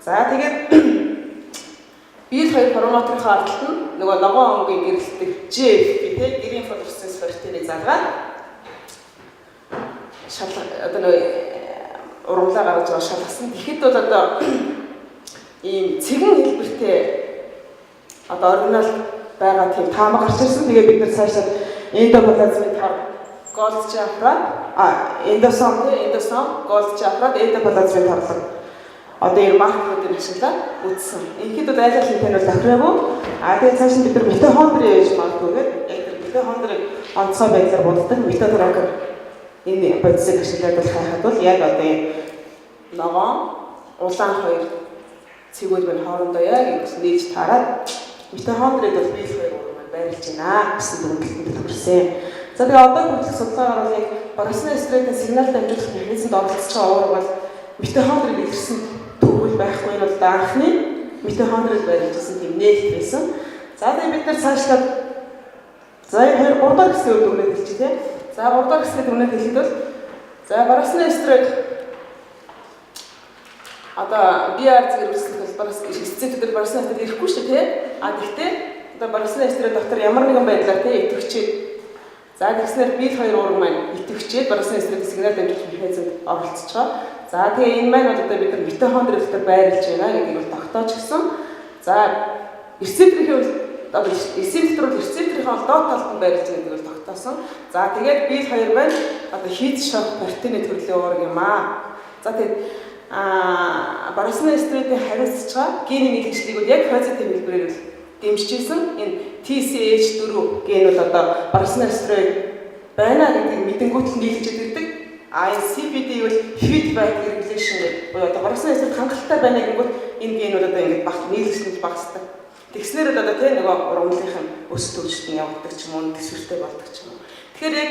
За тэгээд биед хоёр параметрын ардалт нь нөгөө ногоон онгийн гэрэлтдэг GFP тэг гэрийн флуоресценс протеинийг залгаад одоо нөгөө ургамлаа гаргаж байгаа шалгасан. Тэгэхэд бол одоо ийм цэгэн хэлбэртэй одоо оригинал байгаа тийм таамаг гарч ирсэн. Тэгээд бид нар цаашаа эндоплазмын тав голд жафрат эндосон голд жафрат эндоплазмын тав одоо энэ маркеруудыг ашиглаад үзсэн. Ингээд бол айл алын тань бол тохироогүй. Тэгээд цааш нь бид нар митохондрийн ээж магадгүй гэдэг яг тэр митохондрийг онцгой байдлаар буддаг митодрогер энэ бодисыг ашиглаад бол хайхад бол яг одоо энэ ногоон улаан хоёр цэгүүд мань хоорондоо яг ингэж нээж таараад митохондрид бол биед хоёр уран байрлаж байна гэсэн дүгнэлтэнд хүрсэн. За тэгээ одоо хүртэлх судалгаагаар бол яг Барселона стероидын сигнал дамжуулах механизмд оролцож байгаа уурга бол митохондрид илэрсэн төвөл байхгүй нь бол анхны митохондрид байрлажсэн тийм нээлт байсан. За тэгээ бид нар цаашлаад за энэ 3 дахь хэсгээр дүгнэлт хэлчих тийм. За 3 дахь хэсгээр дүгнэлт хэлэхэд бол за Барселона стероид одоо BR зэрэг үүсгэх бол эцсэдүүд Барселона стероид ирэхгүй шүү дээ тийм. Гэхдээ одоо Барселона стероид дотор ямар нэгэн байдлаар тийм идэвхжээд за тэгснээр биед хоёр уран маань идэвхжээд Барселона стероидын сигнал дамжуулах механизмд оролцож байгаа. За тэгээ энэ маань одоо бид нар митохондрид дотор байрлаж байна гэдгийг бол тогтоож гисэн. За рецепторын одоо рецептор бол рецепторын доод талд нь байрлаж байгаа гэдгийг бол тогтоосон. За тэгээд биед хоёр маань одоо хийц шок протеины төрлийн уурга юм аа. За тэгээд Барселона стероидын хариуцж байгаа генийн нийлэгчлийг бол яг позитив хэлбэрээр дэмжижсэн. Энэ TCH4 ген бол одоо Барселона стероид байна гэдгийг мэдэнгүүт нь нийлжээд ирдэг. CPD бол feedback regulation буюу одоо Барселона стероид хангалттай байна гэнгүүт энэ ген бол одоо ингэж нийлэгчлэж багасдаг. Тэгснээр бол одоо тийм нөгөө ургамлынхын өсөлт хөгжилтөнд явагддаг ч юм уу, төсвөртэй болдог ч юм уу. Тэгэхээр яг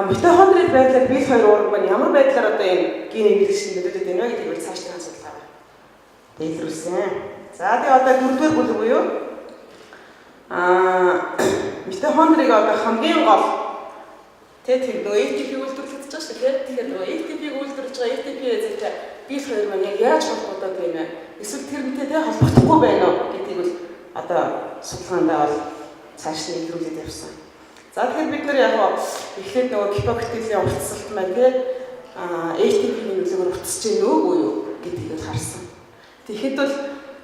митохондрид байдлаар биед хоёр уурга маань ямар байдлаар одоо энэ генийн нийлэгчэнд нөлөөлөд байна вэ гэдгийг цаашдын асуудалгаар дэлгэрүүлсэн. За тэгээ одоо дөрөвдүгээр бүлэг буюу митохондрийг одоо хамгийн гол тэр нөгөө ATP үйлдвэрлэж байгаа шүү дээ. Тэгэхээр нөгөө ATP-г үйлдвэрлэж байгаа ATP эзэлтэй биед хоёр маань яг яаж холбогдоод байна вэ? Эсвэл тэрнтэй тэ холбогдохгүй байна уу гэдгийг бол одоо судалгаандаа бол цааш нь илрүүлээд явсан. За тэгэхээр бид нар яг эхлээд нөгөө гипокортилийн уртсалт маань тий ATP-ийн нөлөөгөөр уртсаж байна уу юу гэдгийг харсан. Тэгэхэд бол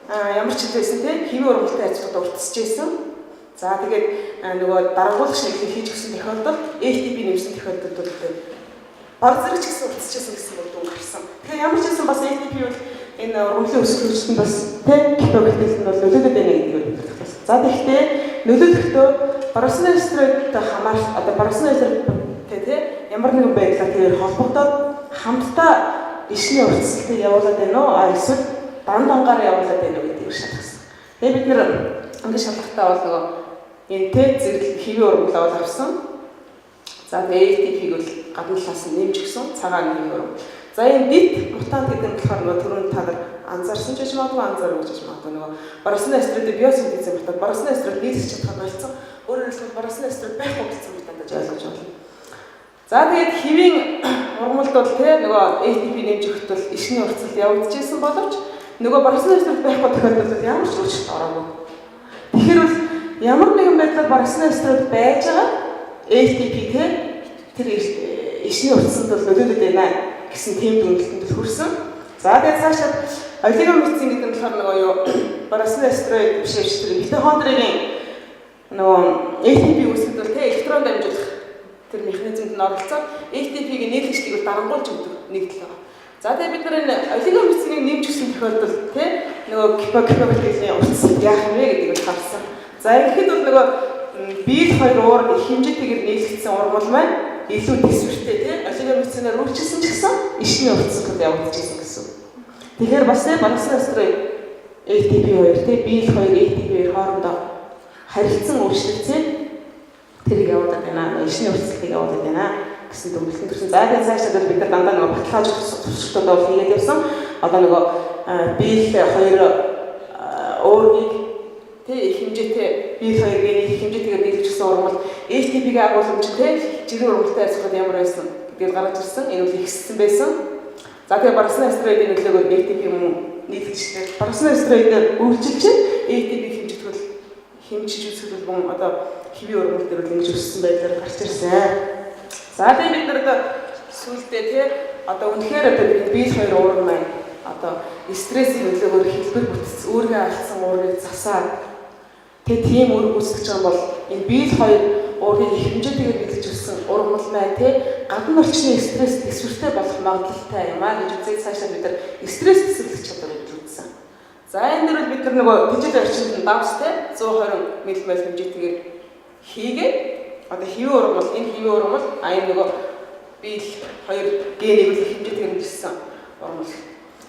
ямар ч хэлсэн тий хэвийн ургамалтай ажлууд уртсаж байсан. За тэгээд нөгөө дарангуулах шинжилгээ хийж өгсөн тохиолдолд ATP нэмсэн тохиолдолд бол баг зэрэг ч гэсэн уртсаж байсан гэсэн үг дүн гарсан. Тэгэхээр ямар ч хэлсэн бас ATP бол энэ ургамлын өсөлт хөгжлөнд бас тий гипокортилд нь бол нөлөөлөд байна гэдгийг хэлсэн. За тэгэхдээ нөлөөлөхдөө Барселона стероидтай хамаарч одоо Барселона стероидтэй тий ямар нэгэн байдлаар тэр холбогдоод хамтдаа ишний уртсалтыг явуулаад байна уу эсвэл дангаар явуулаад байна уу гэдгийг шалгасан. Тэгээ бид нэр ингээд шалгахтаа бол нөгөө энэ Т зэрэг хэвийн ургамлаа бол авсан. За тэгээ ATP-г бол гадна талаас нь нэмж өгсөн цагаан хэвийн ургамал. За энэ дит мутант гэдэг нь болохоор нөгөө түрүүнд та нар анзаарсан ч гэж магадгүй анзааргүй гэж магадгүй нөгөө Барселона стероидын биосинтез мутант Барселона стероид нийлж чадхад болцсон. Өөрөөр хэлбэл Барселона стероид байхгүй гэсэн мутантаж ойлгож байна. За тэгээд хэвийн ургамалд бол тэ нөгөө ATP нэмж өгөхт бол ишний уртсалт явагдчихсан боловч нөгөө Барселона стероид байхгүй тохиолдолд ямар ч өөрчлөлт ороогүй. Тэгэхээр бол ямар нэгэн байдлаар Барселона стероид байж байгаа ATP тэр ишний уртсалт бол нөлөөлөд байна гэсэн тийм дүгнэлтэнд хүрсэн. За тэгээд цаашаа олигомицин гэдэг нь болохоор нөгөө юу Барселона стероид биш тэр митохондрийн нөгөө ATP үүсгэхэд бол тэ электрон дамжуулах тэр механизмд нь оролцоод ATP-ийн нийлэгчлийг дарангуулж өгдөг нэг тал байна. За тэгээ бид нар энэ олигомициныг нэмж өгсөн тохиолдолд тэ нөгөө гипокортилийн уртсалт яах вэ гэдгийг харсан. За тэгэхэд бол нөгөө биед хоёр уурга их хэмжээтэйгээр нийлэгдсэн ургамал маань илүү төсвөртэй тий олимпиад мэдсээр үржилсэн ч гэсэн ишний уртсанд явагдчихсан гэсэн. Тэгэхээр бас Барселона строй ATP 2 тий BL 2 ATP 2 хоорондоо харилцан өөрчлөлтөө тэрийг явуулдаг байна. Ишний уртсыг явуулдаг байна гэсэн дүгнэлтэн төрсөн. За тэгээд цаашдаа бид нар дандаа нөгөө баталгааж туршилтууд хийгээд явсан. Одоо нөгөө BL 2 өөрийг тэг их хэмжээтэй BL 2-ийн их хэмжээтэйгээр нийлүүлсэн урмал ATP-ийн агуулмжтэй жирийн урмалтай харьцуулахад ямар байсан гэдгээр гарч ирсэн. Энэ үл ихссэн байсан. За тэгээд Барселона стройдын нөлөөгөөр ATP мөн нийлүүлжтэй. Барселона стройдээр үржилж ATP хэмжиж үзэхэд бол одоо хэвийн урмал дээр ингэж өссөн байдлаар гарч ирсэн. За тэгээд бид нар одоо сүүлдээ тий одоо үнэхээр одоо BL 2 уурам маань одоо стрессийн нөлөөгөөр хэлбэр бүтц өөргөө алдсан уургийг засаад тийм үүрэг үүсгэж байгаа бол энэ BL 2 уургийг их хэмжээтэйгээр бэлдэж өссөн урмал маань тий гадна орчны стресс төсвөртэй болох магадлалтай юм аа гэж үзээд цаашаа бид нар стресс төсөөлөх чадварыг үзсэн. За энэ дэр бид нар нөгөө дижитал орчинд давстай 120 мм хэмжээтэйгээр хийгээд одоо хэвийн урмал энэ хэвийн урмал энэ нөгөө BL 2 генийг их хэмжээтэйгээр хийсэн урмал.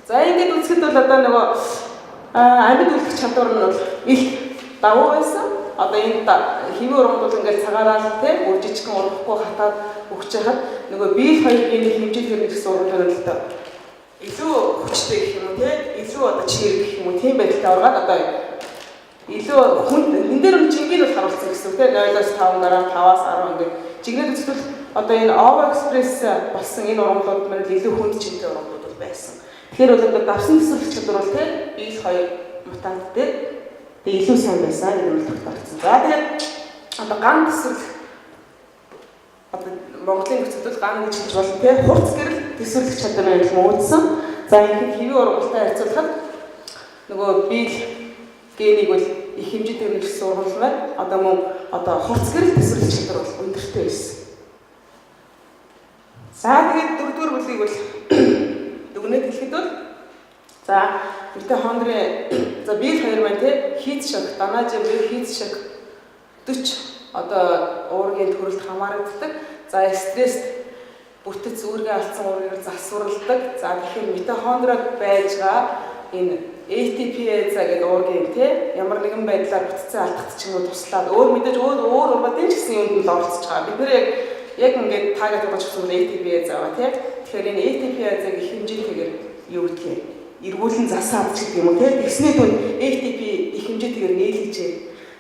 За ингээд үзэхэд бол одоо нөгөө амьд үлдэх чадвар нь бол их давуу байсан. Одоо энэ хэвийн урмал бол ингээд цагаараа те бүр жижигхэн урмахгүй хатаад өгч яхад нөгөө BL 2 генийг хэмжээтэйгээр хийсэн урмал нь л илүү хүчтэй гэх юм уу те илүү одоо чигээр гэх юм уу тийм байдалтай оргаад одоо илүү хүнд энэ дээр нь жингийн бол харуулсан гэсэн үг те 0-5 дараа 5-аас 10 ингээд жигнээд үзвэл одоо энэ Ova Express болсон энэ урмлууд маань илүү хүнд чимтэй урмлууд бол байсан. Тэгэхээр бол одоо давсан төсөөлөх чадвар бол те BL 2 мутант дээр тэгээ илүү сайн байсан гэдэг нь тогтоогдсон. За тэгээд одоо ган төсөөлөх одоо Монголын нөхцөлд ган гэж хэлж болно те хурц гэрэл төсөөлөх чадвар юм үүдсэн. За ингээд хэвийн урмалтай харьцуулахад нөгөө BL генийг бол их хэмжээтэй нэрсэн урмал маань одоо мөн одоо хурц гэрэл төсөөлөх чадвар бол өндөртэй байсан. За тэгээд дөрөвдүгээр бүлгийг бол дүгнээд хэлэхэд бол за митохондрийн за BL 2 маань те хийц шок данажи хийц шок 40 одоо уургийн төрөлд хамаарагддаг. За стресст бүтэц үүргээ алдсан уургаар засварладаг. За тэгэхээр митохондрод байж байгаа энэ ATP-за гэдэг уургийн те ямар нэгэн байдлаар бүтцээ алдахт ч юм уу туслаад өөр мэдээж өөр ургадын ч гэсэн юмд л оролцож байгаа. Бид нэр яг ингээд таагаад бодож байгаа ATP-за байгаа те. Тэгэхээр энэ ATP-за их хэмжээтэйгээр юу гэдгийг эргүүлэн засаад ч гэдэг юм уу те. Тэгснээ дүн ATP их хэмжээтэйгээр нийлгэжээ.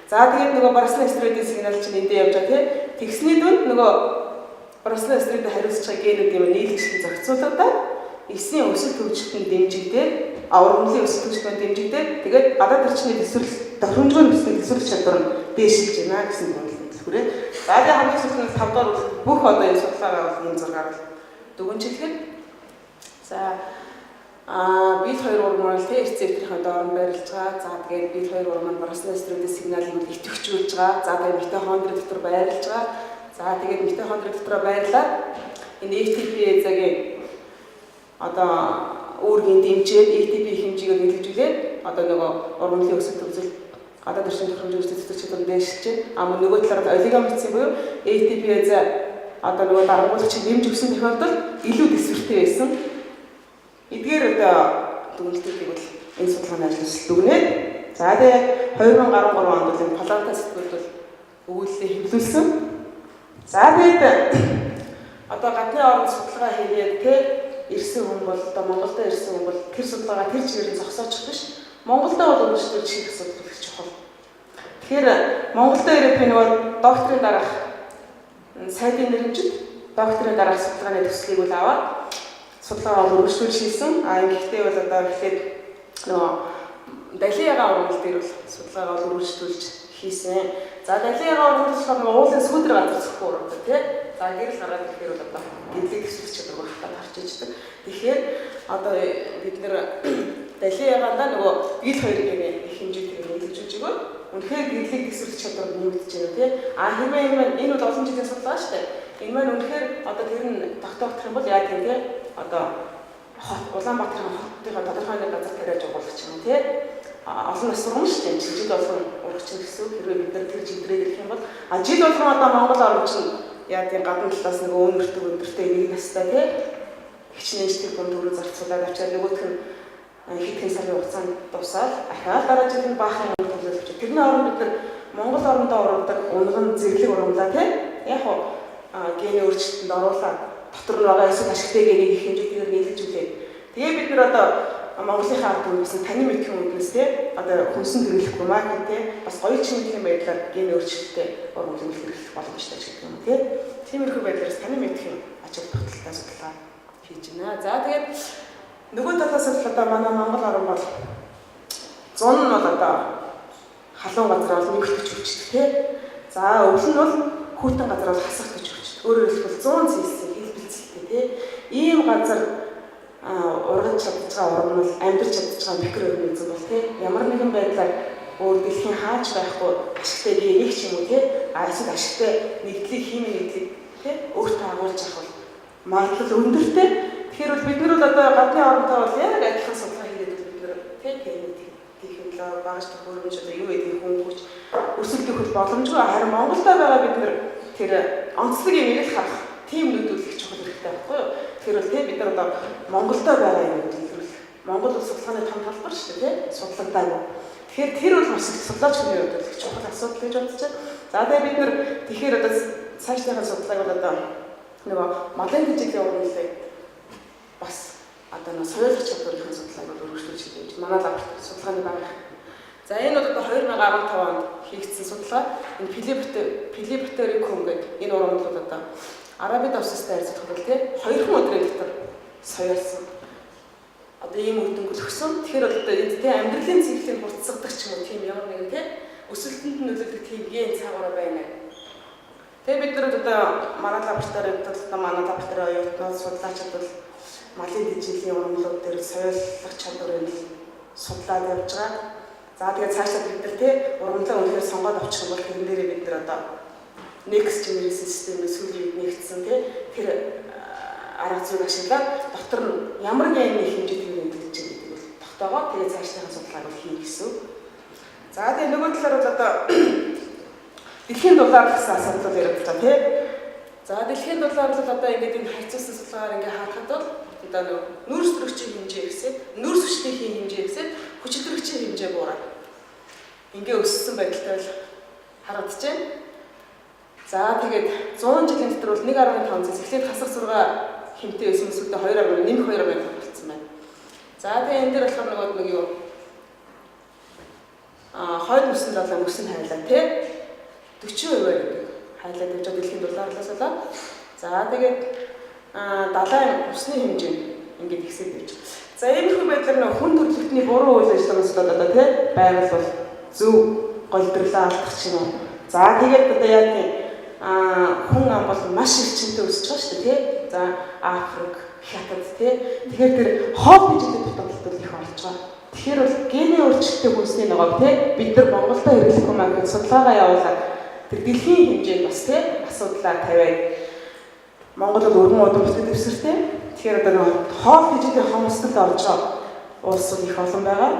За тэгээд нөгөө Барселона стройдын сигнал чинь эндээ явж байгаа те. Тэгсний дүнд нөгөө Барселона стройд хариуцж байгаа генүүд юм нийлгэжлэн зохицуулагдаад эсийн өсөлт хөгжилтөнд дэмжигдээд урмлын өсөлт хөгжилтөнд дэмжигдээд тэгээд гадаад орчны төсвөл тохиромжгүй нөхцөл төсвөлч чадвар нь дээшилж байна гэсэн дүгнэлт хэлбэрээ. За тэгээд хамгийн сүүлд нь 5 дахь бүх одоо энэ судалгаагаа бол энэ зургаар дүгнжихэд за BL 2 урмал те рецепторын доорн байрлаж байгаа. За тэгээд BL 2 урмал Барселона стройдын сигналыг идэвхжүүлж байгаа. За тэгээд митохондри дотор байрлаж байгаа. За тэгээд митохондри дотор байрлаад энэ ATP-загийн одоо үүргийн дэмжээд ATP хэмжээгээр нөлөөлжүүлээд одоо нөгөө урмлын өсөлт төвзөл гадаад орчны тохиромжтой өсөлт чадвар дэвшилж нөгөө нөгөө талаар олигомицийн буюу ATP-за одоо нөгөө дарамгуулагчийн дэмж өгсөн тохиолдолд илүү төсвөртэй байсан. Эдгээр одоо дүгнэлтүүдийг бол энэ судалгааны ажлаас дүгнээд за тэгээд 2013 онд бол энэ Паланта сэтгүүлд бол өгүүлэлээ хэвлүүлсэн. За тэгээд одоо гадны орнд судалгаа хийгээд те ирсэн хүн бол одоо Монголд ирсэн хүн бол тэр судалгаагаа тэр чигээр нь зогсоочих биш. Монголд бол өөрчлөлт хийх асуудал их чухал. Тэгэхээр Монголд ирээд би нөгөө докторийн дараах сайдын нэрмжид докторийн дараах судалгааны төслийг бол аваад судалгаа өргөжлүүлж хийсэн. Гэхдээ бол одоо ихлээр нөгөө далиагаа урмал дээр бол судалгаагаа өргөжлүүлж хийсэн. За далиагаа урмалчлахад уулын сүүдэр газар зөвхөн урмдаг тий. За гэрэл гараад ирэхээр бол одоо гэрлэг хэсэг чадвар багтаа гарч иждэг. Тэгэхээр одоо бид нэр далиагаандаа нөгөө BL 2-ийн их хэмжээтэйгээр нөлөөлж өгөөд үнэхээр гэрлэг хэсэг чадвар нэмэгдэж байна тий. Хэрвээ энэ бол олон жилийн судалгаа шүү дээ. Энэ маань үнэхээр одоо тэр нь тогтоогдох юм бол яа гэвэл одоо Улаанбаатарын хотын тодорхой нэг газар тариаж өгүүлэх юм тий. Олон нас сургамж шүү дээ. Жил болгон урагч гэсэн хэрвээ бид нар тэр жидрээд ирэх юм бол жил болгон одоо Монгол орчин яадын гадна талаас нэг өөнөртөг өндөртэй нэг настай тий хичнээнчдэг юм дөрөв зарцуулаад авчаад нөгөөх нь хэдхэн сарын хугацаанд дуусаад ахаад дараа жил нь баахан төлөвлөж. Тэрний оронд бид нар Монгол орондоо оруулдаг унган зэрлэг ургамлаа тий яг гений өөрчлөлтөнд оруулаад дотор нь байгаа эсвэл ашигтай генийг их хэмжээгээр нийлжүүлээд тэгээ бид нар одоо Монголынхаа ард түмнээс таны мэдхийн үднэс тий одоо хүнсэн хэрэглэхгүй маркет тий бас гоё чимэглэлийн байдлаар гений өөрчлөлттэй ургамлыг хэрэглэх боломжтой ч гэдэг юм тий. Тиймэрхүү байдлаас таны мэдхийн ажил тогтолтой судалгаа хийж байна. За тэгээд нөгөө талаас нь одоо манай Монгол орн бол 100 нь бол одоо халуун газар бол нэг хөтөч өвчтөг тий. За өвөл нь бол хүүтэн газар бол хасах гэж өвчтөг. Өөрөөр хэлбэл 100 Цельсийн хэлбэлцэлтэй тий. Ийм газар ургаж чадж байгаа орн бол амьдарч чадж байгаа микроорганизм бол тий. Ямар нэгэн байдлаар өөр дэлхийн хаач байхгүй ашигтай нэг ч юм уу тий. Эсвэл ашигтай нэгдлийг химийн нэгдлийг тий өөртөө агуулж авах бол магадлал өндөртэй. Тэгэхээр бол бид нар бол одоо гадны оронтой бол яг адилхан судалгаа хийгээд бид нар тий технологи багш төхөөрөмж одоо юу гэдэг хүн хүч өсөлтөх хөл боломжгүй харин Монголд байгаа бид нар тэр онцлог юм их харах тийм нөлөөлөх чухал хэрэгтэй байхгүй юу? Тэгэхээр бол тий бид нар одоо Монголд байгаа юм нөлөөлөх. Монгол улс судалгааны том талбар шүү дээ тий судлагдаагүй. Тэгэхээр тэр бол бас судлаач хүний хувьд их чухал асуудал гэж бодож байна. За тэгээ бид нар тэгэхээр одоо цаашдын судалгааг бол одоо нөгөө малын жижиглийн ургамлыг бас одоо нэг соёлох чадварын судалгааг бол өргөжлүүлж хийж байна. Манай лабораторид судалгааны байгаа. За энэ бол одоо 2015 онд хийгдсэн судалгаа. Энэ Пилибатерикум гэдэг энэ ургамал бол одоо Арабид авсастай харьцуулахад бол тий 2 өдрийн дотор соёолсон. Одоо ийм үр дүнг өгсөн. Тэгэхээр бол одоо энд тий амьдралын циклийг буцсагдаг ч юм уу тийм ямар нэгэн тий өсөлтөнд нөлөөлөх тийм ген цаагаараа байна. Тэгээ бид нар одоо манай лабораторид одоо манай лабораторийн оюутнууд судлаачид бол малын дэжилийн ургамлууд дээр соёлох чадварыг судлаад явж байгаа. За тэгээд цаашаа бид нар тий ургамлаа үнэхээр сонгоод авчих юм бол тэрэн дээрээ бид нар одоо next generation системийг сүүлийн үед нэгдсэн тий тэр арга зүйг ашиглаад дотор нь ямар гений хэмжээтэй нэмэгдэж байгаа гэдэг бол тогтоогоо тэгээд цаашдын судалгааг бол хийнэ гэсэн. За тэгээд нөгөө талаар бол одоо дэлхийн дулаар гэсэн асуудал яриад байгаа тий. За дэлхийн дулаар бол одоо ингээд энэ харьцуулсан судалгаагаар ингээд харахад бол одоо нүүрс төрөгчийн хэмжээ ихсээд нүүрс хүчтэйхийн хэмжээ ихсээд хүчилтөрөгчийн хэмжээ буураад ингээд өссөн байдалтай бол харагдаж байна. За тэгээд 100 жилийн дотор бол 1.5-аас эхлээд хасах сургаа хэмтэй байсан эсвэл 2.1 нэмэх 2.5 болсон байна. За тэгээд энэ дээр болохоор нэг юу хойд мөсөн далаа мөсөн хайлаа тий 40% гэдэг хайлаад явж байгаа дэлхийн дулаарлаас болоо. За тэгээд далайн усны хэмжээ ингээд ихсээд явж байгаа. За иймэрхүү байдлаар нэг хүн төрөлхтний буруу үйл ажиллагаанаас одоо тий байгаль бол зөв голдрлаа алдах ч юм уу. За тэгээд одоо яа тийм хүн ам бол маш их чинтэй өсөж байгаа шүү дээ тий. За Африк, Хятад тий. Тэгэхээр тэр хоол биетэй дутагдaltaд их болж байгаа. Тэгэхээр бол гений өөрчлөлттэй хүнсний ногоог тий бид нар Монголд хэрэглэх юм аа гэж судалгаагаа явуулаад тэр дэлхийн хэмжээнд бас тий асуудлаа тавиад Монгол бол өргөн удам бүтэц дэвсэртэй. Тэгэхээр одоо хоол биетэй хомсдолд орж байгаа улсууд их олон байгаа.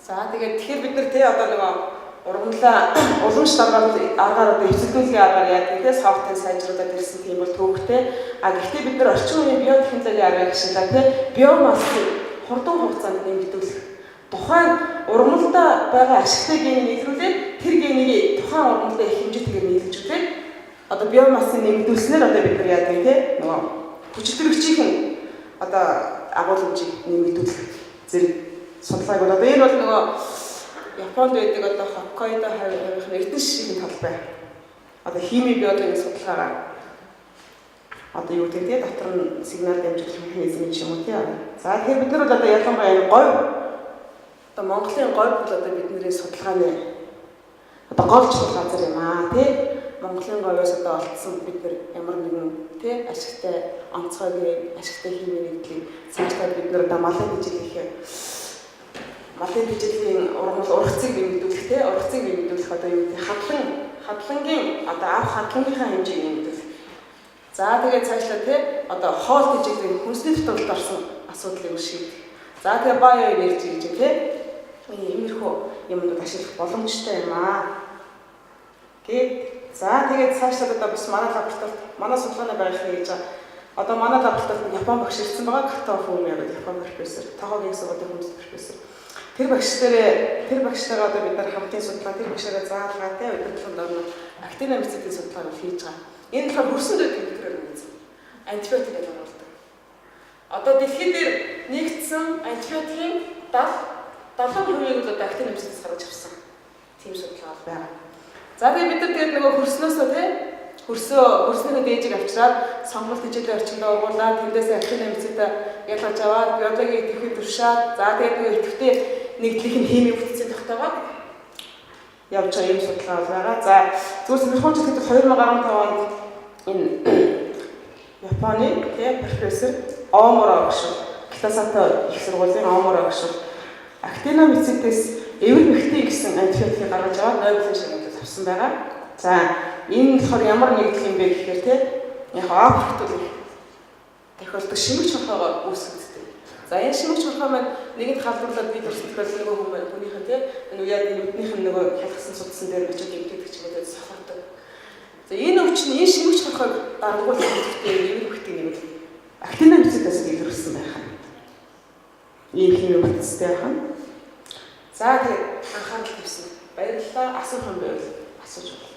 За тэгэхээр бид нар тий одоо нөгөө ургамлаа уламж аргаар одоо эцэгдүүлгийн аргаар яг тэгээс софтын сайжруулаад ирсэн тийм бол төвөгтэй. Гэхдээ бид нар орчин үеийн биотехнологийн аргыг ашиглаад тий биомассыг хурдан хугацаанд нэмэгдүүлэх тухайн ургамалда байгаа ашигтай генийг нийлүүлээд тэр генийг тухайн ургамалда их хэмжээтэйгээр нийлүүлжүүлээд одоо биомассыг нэмэгдүүлснээр одоо бид нар яа гэдэг тий нөгөө хүчилтөрөгчийн одоо агуулмжийг нэмэгдүүлэх зэрэг судалгааг бол одоо энэ бол нөгөө Японд байдаг одоо Хоккайдо хавийнхны эрдэнэ шишгийн талбай. Одоо хими биологийн судалгаагаар одоо юу гэдэг нь дотор нь сигнал дамжуулах механизм юм уу тий. За тэгэхээр бид нар бол одоо ялангуяа энэ говь одоо Монголын говь бол одоо бидний судалгааны одоо гол чухал газар юм аа тий. Монголын говьоос одоо олдсон бид нар ямар нэгэн тий ашигтай онцгойг ашигтай хими нэгдлийг цаашлаад бид нар одоо малын дэжилийн ургамал ургацыг нэмэгдүүлэх тий ургацыг нэмэгдүүлэх одоо юу гэдэг хадлангийн одоо авах хадлагынхаа хэмжээг нэмэгдүүлэх. За тэгээд цаашлаа тий одоо хоол дэжилийн хүнсний дутагдалд орсон асуудлыг шийдэх. За тэгээд био энержи гэж тий иймэрхүү юмнууд ашиглах боломжтой юм аа. За тэгээд цаашлаад одоо бас манай лабораторид манай судалгааны байгууллага хийж байгаа. Одоо манай лабораторид Япон багш ирсэн байгаа Катофу гэдэг Япон профессор, Тохогийн сургуулийн хүндэт профессор. Тэр багштайгаа одоо бид нар хамтын судалгаа тэр багшаараа заалгаатай удирдлагын дор активны мэдсэдийн судалгааг хийж байгаа. Энэ болохоор хөрсөн дэд гэмтрээр үүсэн. Антибиотик гэж оруулдаг. Одоо дэлхийд дээр нэгдсэн антибиотикийн 70% нь одоо активны мэдсэдээс гарч авсан. Тийм судалгаа байна. За тэгээд бид нар тэгээд нөгөө хөрснөөсөө хөрснийхөө дээжийг авчираад сонголт хичээлийн орчиндөө ургуулад тэндээс активны мэдсэдээ ялгаж аваад биологийн идэвхтэй туршаад за тэгээд нөгөө идэвхтэй нэгдлийнх нь химийн бүтцийн тогтоогоод явж байгаа юм судалгаа байгаа. За зүгээр сонирхолтой гэдэг 2015 онд энэ Японы профессор Омура багш Китасата их сургуулийн Омура багш активны мэдсэдээс эвэр мэгтэй гэсэн антибиотикийг гаргаж аваад Нобелийн шагналыг авсан байгаа. За энэ болохоор ямар нэгдэл юм бэ гэхээр яг Африкт бол тохиолдог шимэгч хорхоогоо үүсгэдэг. За энэ шимэгч хорхоо маань нэгэнд халдварлаад бид өсөлтөл нөгөө хүнийхэн яг нүднийх нь нөгөө хялгсан судсан дээр очиж имлэгдэх ч юм уу сахардаг. За энэ өвчин энэ шимэгч хорхоог даргуул хэрэгтэй эвэр мэгтэй нэг активны мэдсэдээс илэрсэн байх нь. Ийм хэмээн бүтцтэй байх нь. За тэгээд анхаарал тавьсан. Баярлалаа. Асуух юм байвал асууж байна.